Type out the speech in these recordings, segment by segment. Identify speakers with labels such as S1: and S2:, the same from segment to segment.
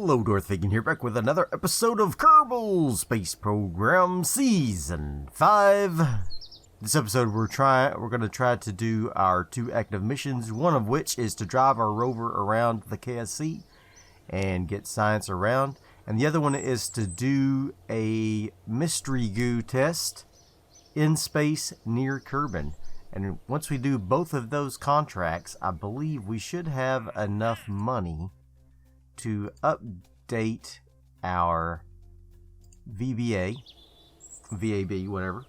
S1: Hello, Darthvegan here, back with another episode of Kerbal Space Program Season 5. This episode we're going to try to do our 2 active missions, one of which is to drive our rover around the KSC and get science around, and the other one is to do a mystery goo test in space near Kerbal. And once we do both of those contracts, I believe we should have enough money to update our VBA, VAB, whatever.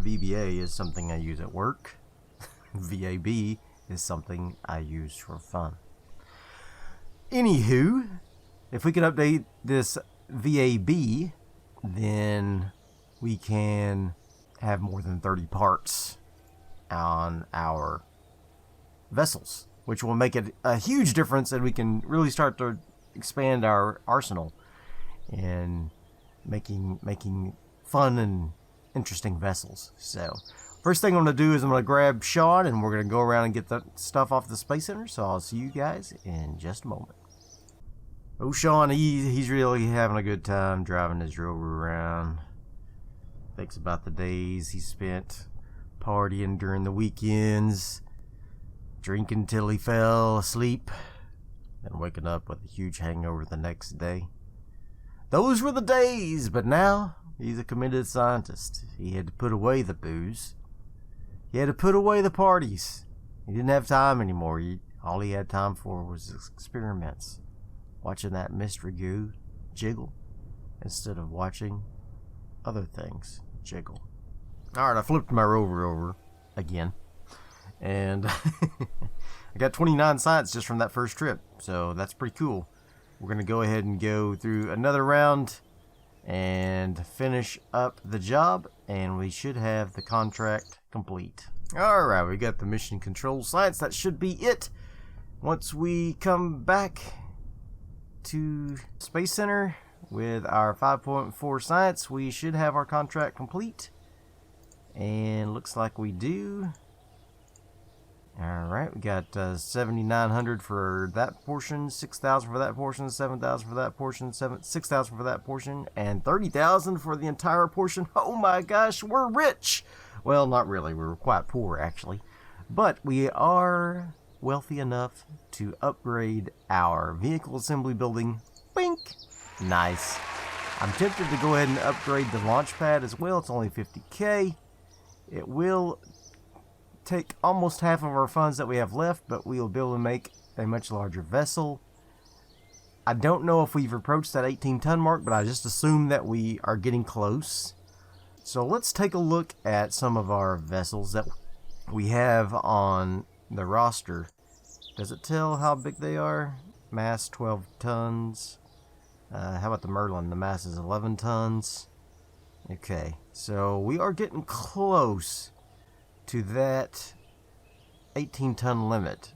S1: VBA is something I use at work. VAB is something I use for fun. Anywho, if we can update this VAB, then we can have more than 30 parts on our vessels, which will make it a huge difference, and we can really start to expand our arsenal and making fun and interesting vessels. So first thing I'm going to do is I'm going to grab Sean, and we're going to go around and get the stuff off the Space Center. So I'll see you guys in just a moment. Oh, Sean, he's really having a good time driving his rover around. Thinks about the days he spent partying during the weekends, drinking till he fell asleep, and waking up with a huge hangover the next day. Those were the days, but now he's a committed scientist. He had to put away the booze. He had to put away the parties. He didn't have time anymore. All he had time for was experiments. Watching that mystery goo jiggle instead of watching other things jiggle. Alright, I flipped my rover over again. And I got 29 science just from that first trip, so that's pretty cool. We're going to go ahead and go through another round and finish up the job, and we should have the contract complete. Alright, we got the mission control science. That should be it. Once we come back to Space Center with our 5.4 science, we should have our contract complete. And looks like we do. Alright, we got 7,900 for that portion, 6,000 for that portion, 7,000 for that portion, 6,000 for that portion, and 30,000 for the entire portion. Oh my gosh, we're rich! Well, not really, we're quite poor actually. But we are wealthy enough to upgrade our vehicle assembly building. Bink! Nice. I'm tempted to go ahead and upgrade the launch pad as well. It's only 50k. It will take almost half of our funds that we have left, but we will be able to make a much larger vessel. I don't know if we've approached that 18-ton mark, but I just assume that we are getting close. So let's take a look at some of our vessels that we have on the roster. Does it tell how big they are? Mass 12 tons. How about the Merlin? The mass is 11 tons. Okay, so we are getting close to that 18-ton limit.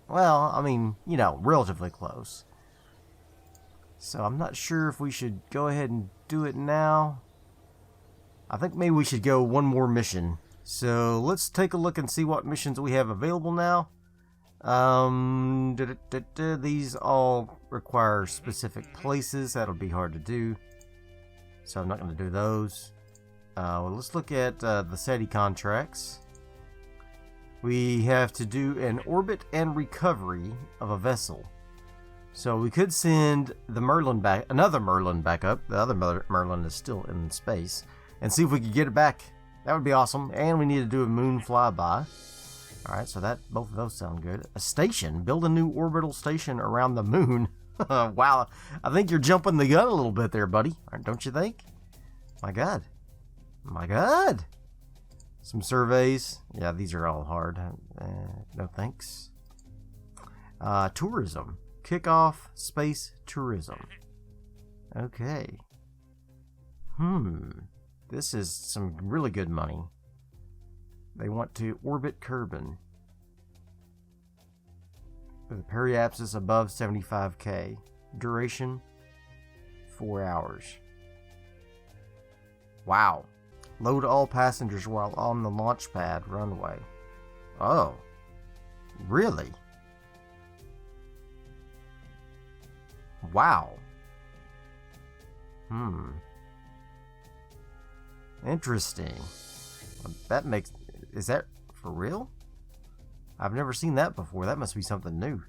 S1: Well, I mean, you know, relatively close. So I'm not sure if we should go ahead and do it now. I think maybe we should go one more mission. So let's take a look and see what missions we have available now. These all require specific places. That'll be hard to do. So I'm not going to do those. Well, let's look at the SETI contracts. We have to do an orbit and recovery of a vessel. So we could send the Merlin back, another Merlin back up. The other Merlin is still in space, and see if we could get it back. That would be awesome. And we need to do a moon flyby. All right, so that both of those sound good. A station, build a new orbital station around the moon. Wow, I think you're jumping the gun a little bit there, buddy. Don't you think? My God. My God. Some surveys. Yeah, these are all hard. No thanks. Tourism. Kick off space tourism. Okay. This is some really good money. They want to orbit Kerbal with a periapsis above 75k. Duration 4 hours. Wow. Load all passengers while on the launch pad runway. Oh, really? Wow. Interesting. That makes... Is that for real? I've never seen that before. That must be something new.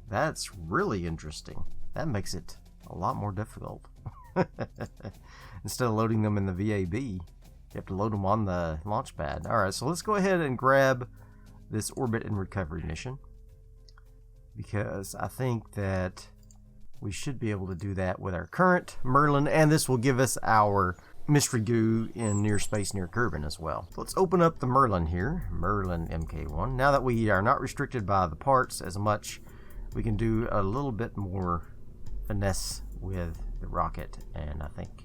S1: That's really interesting. That makes it a lot more difficult. Instead of loading them in the VAB, you have to load them on the launch pad. Alright, so let's go ahead and grab this orbit and recovery mission, because I think that we should be able to do that with our current Merlin, and this will give us our mystery goo in near space near Kerbal as well. So let's open up the Merlin here, Merlin Mk1. Now that we are not restricted by the parts as much, we can do a little bit more finesse with the rocket, and I think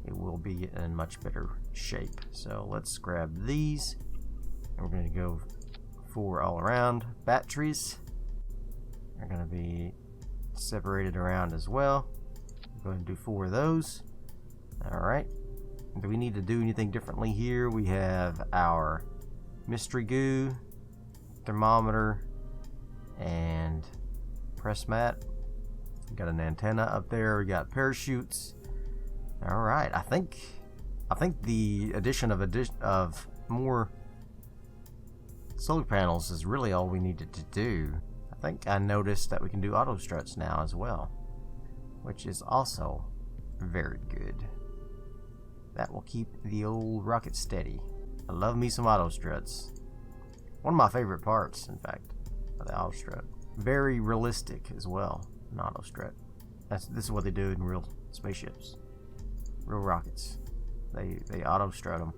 S1: it will be in much better shape. So let's grab these, and we're going to go 4 all around. Batteries are going to be separated around as well. Go ahead and do 4 of those. Alright. Do we need to do anything differently here? We have our mystery goo, thermometer, and press mat. We got an antenna up there. We got parachutes. Alright, I think the addition of more solar panels is really all we needed to do. I think I noticed that we can do auto struts now as well, which is also very good. That will keep the old rocket steady. I love me some auto struts. One of my favorite parts, in fact, of the auto strut. Very realistic as well, an auto strut. This is what they do in real spaceships, real rockets. They auto strut them.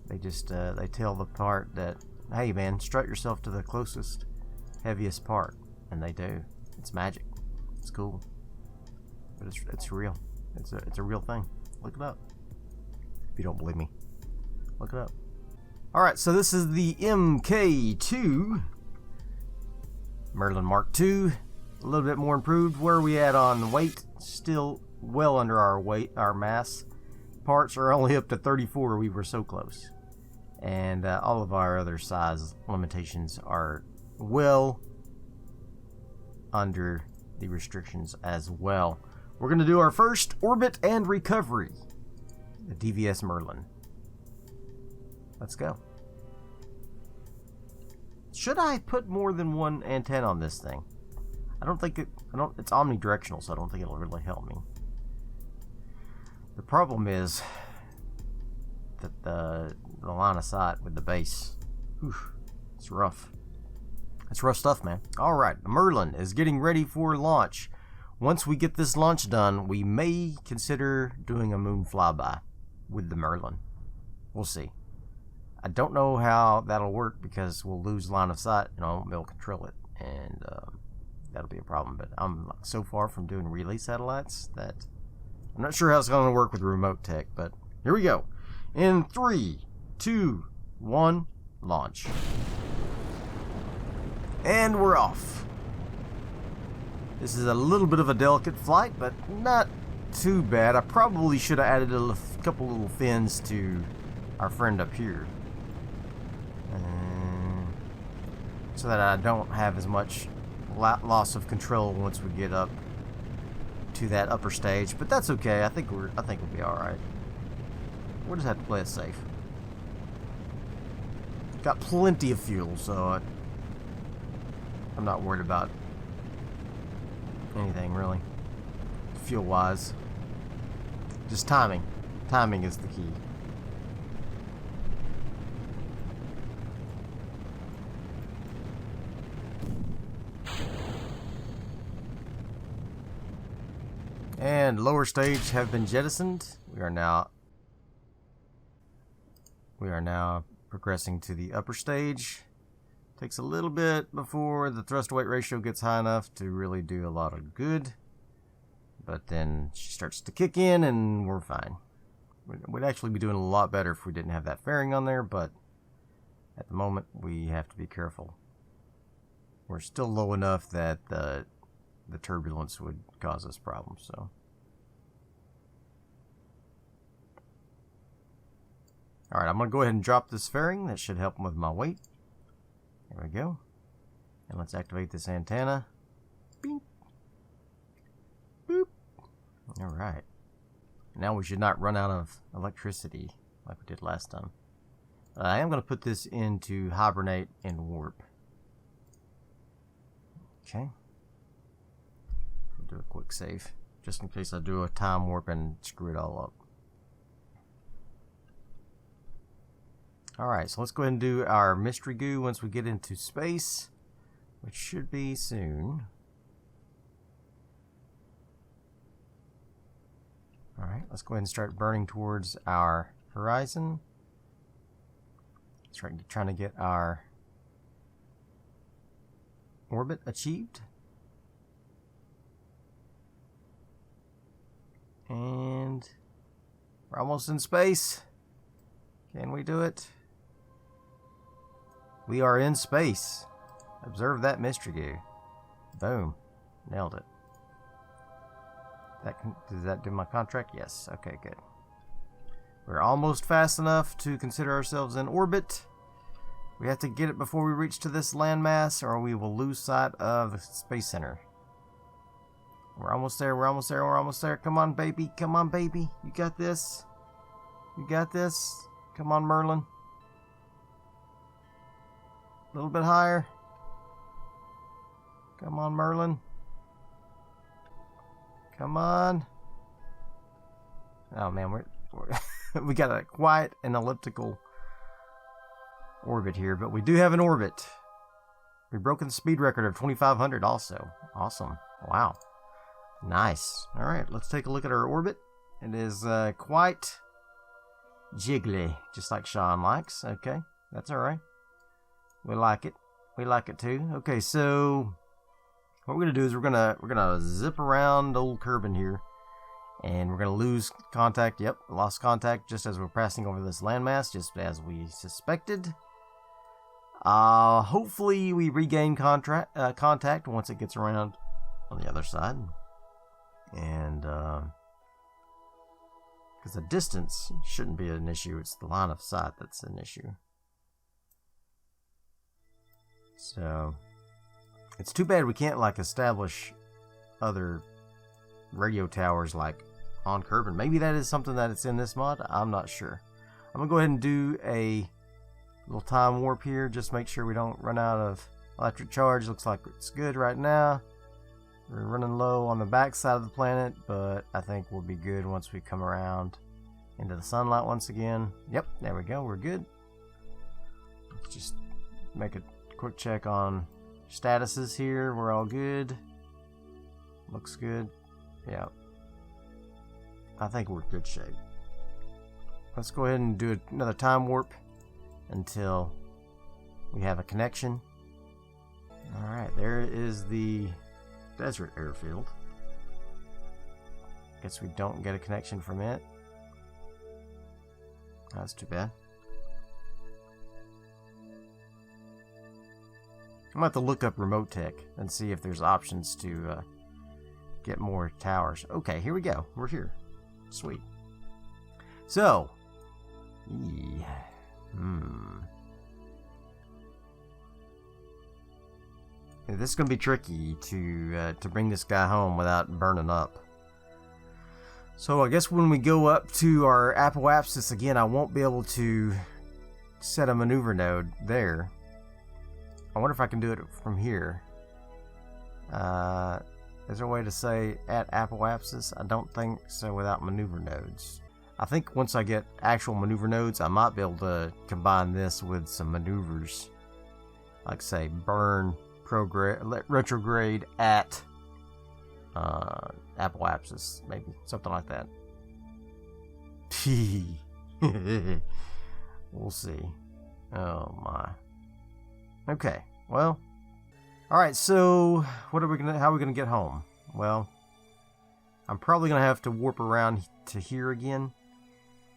S1: They just they tell the part that, hey man, strut yourself to the closest, heaviest part, and they do. It's magic. It's cool, but it's real. It's a real thing. Look it up. If you don't believe me, look it up. Alright, so this is the Mk2 Merlin Mark II. A little bit more improved. Where are we at on the weight? Still well under our weight, our mass. Parts are only up to 34. We were so close. And all of our other size limitations are well under the restrictions as well. We're going to do our first orbit and recovery, the DVS Merlin. Let's go. Should I put more than one antenna on this thing? I don't think it's omnidirectional, so I don't think it'll really help me. The problem is that the line of sight with the base, it's rough. It's rough stuff, man. Alright, the Merlin is getting ready for launch. Once we get this launch done, we may consider doing a moon flyby with the Merlin. We'll see. I don't know how that'll work because we'll lose line of sight and I won't be able to control it. And that'll be a problem. But I'm so far from doing relay satellites that I'm not sure how it's going to work with RemoteTech. But here we go. In 3, 2, 1, launch. And we're off. This is a little bit of a delicate flight, but not too bad. I probably should have added a couple little fins to our friend up here, so that I don't have as much loss of control once we get up to that upper stage. But that's okay. I think we'll be all right. We'll just have to play it safe. Got plenty of fuel, so I'm not worried about anything really, fuel wise. Just timing. Timing is the key. And lower stage have been jettisoned. We are now progressing to the upper stage. Takes a little bit before the thrust-to-weight ratio gets high enough to really do a lot of good. But then she starts to kick in and we're fine. We'd actually be doing a lot better if we didn't have that fairing on there, but at the moment we have to be careful. We're still low enough that the turbulence would cause us problems, so. Alright, I'm going to go ahead and drop this fairing. That should help with my weight. There we go. And let's activate this antenna. Bing. Alright. Now we should not run out of electricity like we did last time. I am going to put this into hibernate and warp. Okay. I'll do a quick save, just in case I do a time warp and screw it all up. Alright, so let's go ahead and do our mystery goo once we get into space, which should be soon. Alright, let's go ahead and start burning towards our horizon. Trying to get our orbit achieved. And we're almost in space. Can we do it? We are in space. Observe that mystery goo. Boom. Nailed it. Does that do my contract? Yes. Okay, good. We're almost fast enough to consider ourselves in orbit. We have to get it before we reach to this landmass, or we will lose sight of the Space Center. We're almost there, we're almost there, we're almost there. Come on, baby. Come on, baby. You got this. You got this. Come on, Merlin. A little bit higher. Come on, Merlin. Come on. Oh, man, we're we got a quite an elliptical orbit here, but we do have an orbit. We've broken the speed record of 2,500 also. Awesome. Wow. Nice. All right, let's take a look at our orbit. It is quite jiggly, just like Sean likes. Okay, that's all right. We like it. We like it too. Okay, so what we're gonna do is we're gonna zip around old Kerbal here. And we're going to lose contact. Yep, lost contact just as we're passing over this landmass, just as we suspected. Hopefully we regain contact once it gets around on the other side. And, because the distance shouldn't be an issue, it's the line of sight that's an issue. So, it's too bad we can't, like, establish other radio towers, like, on Kerbal. Maybe that is something that it's in this mod. I'm not sure. I'm gonna go ahead and do a little time warp here, just make sure we don't run out of electric charge. Looks like it's good right now. We're running low on the back side of the planet, but I think we'll be good once we come around into the sunlight once again. Yep, there we go. We're good. Let's just make a quick check on statuses here. We're all good. Looks good. Yeah. I think we're in good shape. Let's go ahead and do another time warp until we have a connection. Alright, there is the desert airfield. Guess we don't get a connection from it. That's too bad. I'm going to have to look up RemoteTech and see if there's options to get more towers. Okay, here we go. We're here. Sweet. So, this is going to be tricky to bring this guy home without burning up. So I guess when we go up to our apoapsis again, I won't be able to set a maneuver node there. I wonder if I can do it from here. Is there a way to say at apoapsis? I don't think so without maneuver nodes. I think once I get actual maneuver nodes, I might be able to combine this with some maneuvers. Like say burn, retrograde at apoapsis, maybe. Something like that. We'll see. Oh my. Okay, well. Alright, so how are we gonna get home? Well, I'm probably gonna have to warp around to here again.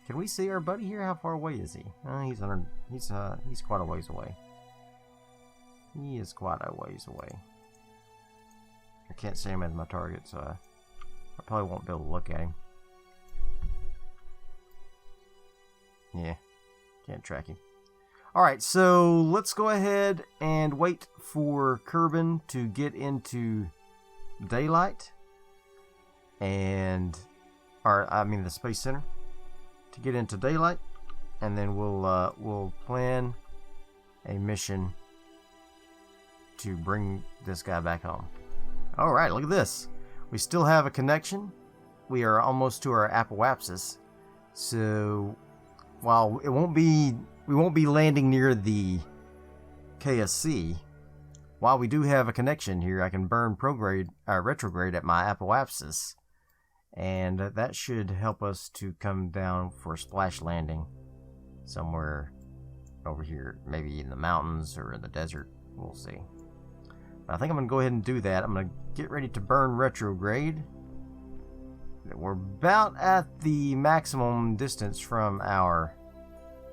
S1: Can we see our buddy here? How far away is he? He's quite a ways away. He is quite a ways away. I can't see him as my target, so I probably won't be able to look at him. Yeah, can't track him. Alright, so let's go ahead and wait for Kerbal to get into daylight. and, or I mean the Space Center, to get into daylight, and then we'll plan a mission to bring this guy back home. All right, look at this. We still have a connection. We are almost to our apoapsis. So while we won't be landing near the KSC, while we do have a connection here, I can burn retrograde at my apoapsis, and that should help us to come down for a splash landing somewhere over here, maybe in the mountains or in the desert. We'll see. But I think I'm going to go ahead and do that. I'm going to get ready to burn retrograde. We're about at the maximum distance from our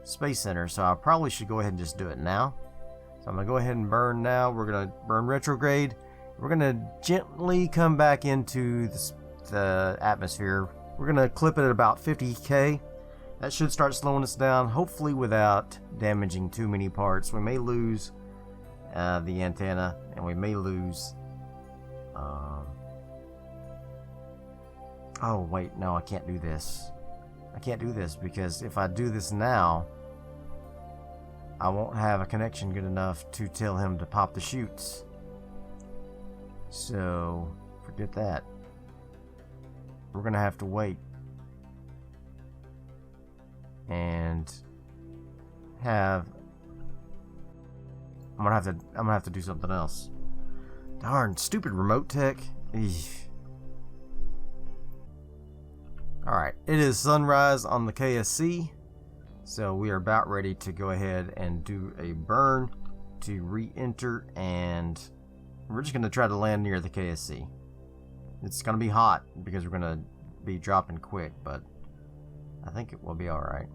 S1: Space Center, so I probably should go ahead and just do it now. So I'm going to go ahead and burn now. We're going to burn retrograde. We're going to gently come back into the atmosphere. We're going to clip it at about 50K. That should start slowing us down, hopefully without damaging too many parts. We may lose the antenna, and we may lose... oh, wait, no, I can't do this. I can't do this because if I do this now, I won't have a connection good enough to tell him to pop the chutes. So, forget that. We're going to have to wait. And have... I'm gonna have to do something else. Darn, stupid RemoteTech. Alright, it is sunrise on the KSC, so we are about ready to go ahead and do a burn to re-enter, and we're just going to try to land near the KSC. It's going to be hot because we're going to be dropping quick, but I think it will be alright.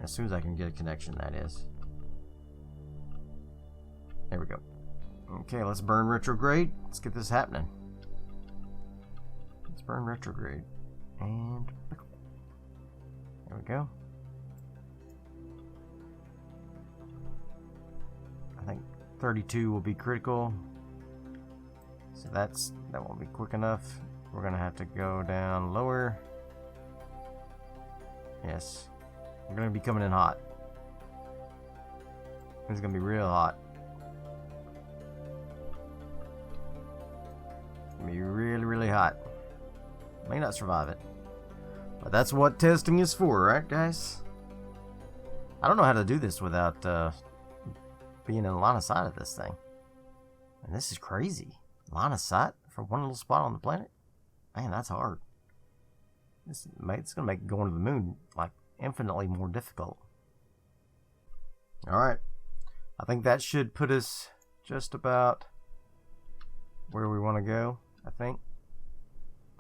S1: As soon as I can get a connection, that is. There we go. Okay, let's burn retrograde. Let's get this happening. Let's burn retrograde. And there we go. I think 32 will be critical. So that won't be quick enough. We're gonna have to go down lower. Yes. We're gonna be coming in hot. It's gonna be real hot. It's gonna be really, really hot. May not survive it. But that's what testing is for, right, guys? I don't know how to do this without being in line of sight of this thing. And this is crazy. Line of sight for one little spot on the planet? Man, that's hard. It's going to make going to the moon, like, infinitely more difficult. Alright. I think that should put us just about where we want to go, I think.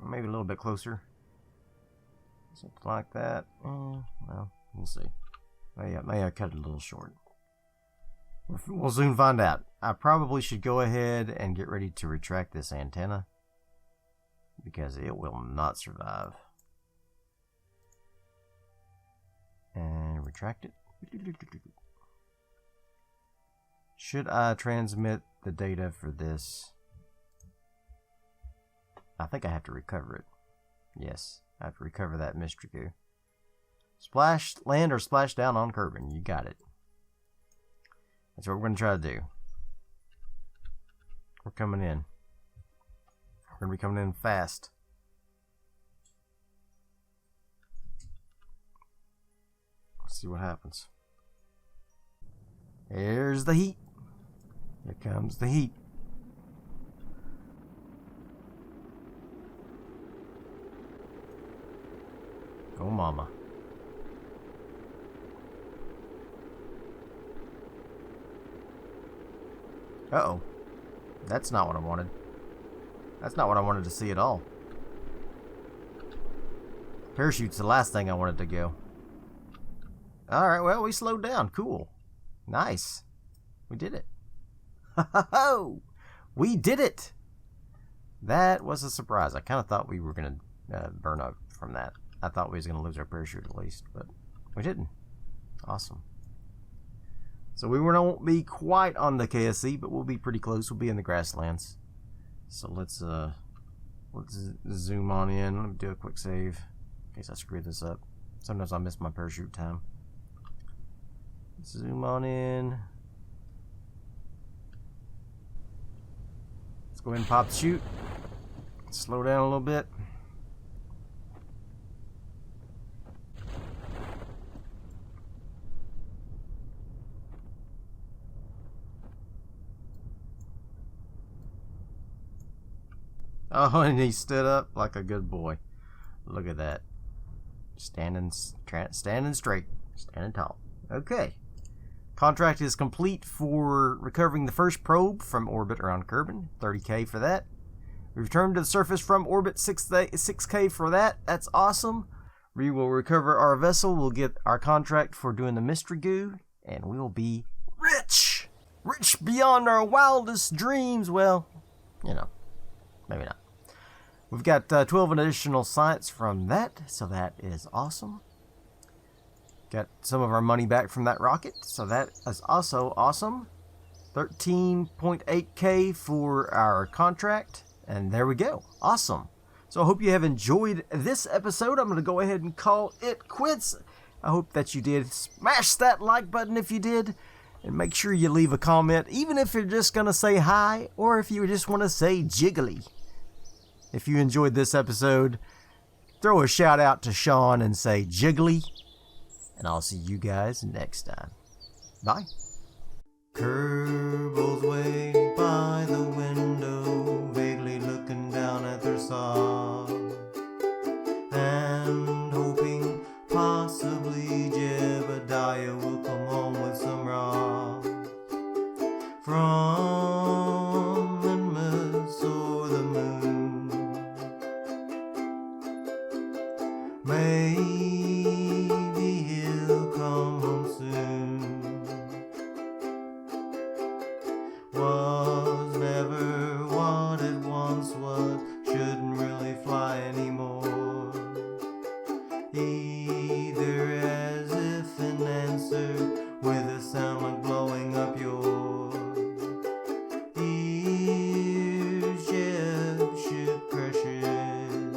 S1: Maybe a little bit closer. Something like that. Well, we'll see. May I cut it a little short. We'll soon find out. I probably should go ahead and get ready to retract this antenna, because it will not survive. And retract it. Should I transmit the data for this? I think I have to recover it. Yes, I have to recover that mystery goo. Splash land or splash down on Kerbal. You got it. That's what we're going to try to do. We're coming in. We're going to be coming in fast. Let's see what happens. Here's the heat. Here comes the heat. Go mama. Uh-oh. That's not what I wanted. That's not what I wanted to see at all. Parachute's the last thing I wanted to go. Alright, well, we slowed down. Cool. Nice. We did it. Ho-ho-ho! We did it! That was a surprise. I kind of thought we were going to burn up from that. I thought we was going to lose our parachute at least, but we didn't. Awesome. So we won't be quite on the KSC, but we'll be pretty close. We'll be in the grasslands. So let's Let's zoom on in. Let me do a quick save in case I screw this up. Sometimes I miss my parachute time. Zoom on in. Let's go ahead and pop the chute. Slow down a little bit. Oh, and he stood up like a good boy. Look at that. Standing straight. Standing tall. Okay. Contract is complete for recovering the first probe from orbit around Kerbal. 30K for that. We returned to the surface from orbit. 6K for that. That's awesome. We will recover our vessel. We'll get our contract for doing the mystery goo. And we'll be rich. Rich beyond our wildest dreams. Well, you know. Maybe not. We've got 12 additional science from that, so that is awesome. Got some of our money back from that rocket, so that is also awesome. 13.8K for our contract, and there we go. Awesome. So I hope you have enjoyed this episode. I'm going to go ahead and call it quits. I hope that you did. Smash that like button if you did. And make sure you leave a comment, even if you're just going to say hi, or if you just want to say jiggly. If you enjoyed this episode, throw a shout out to Sean and say jiggly. And I'll see you guys next time. Bye. Kerbal's waiting by the window, vaguely looking down at their saw, and hoping possibly Jebediah will come home with some raw from Minmus or the moon. Maybe he'll come home soon. Was never what it once was, shouldn't really fly anymore. Either as if an answer with a sound like blowing up your ears. Ship crashes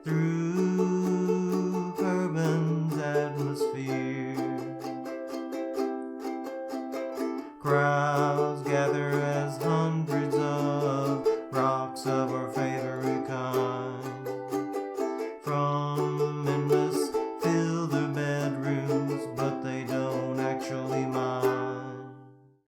S1: through Kerbal's atmosphere. Crowds gather as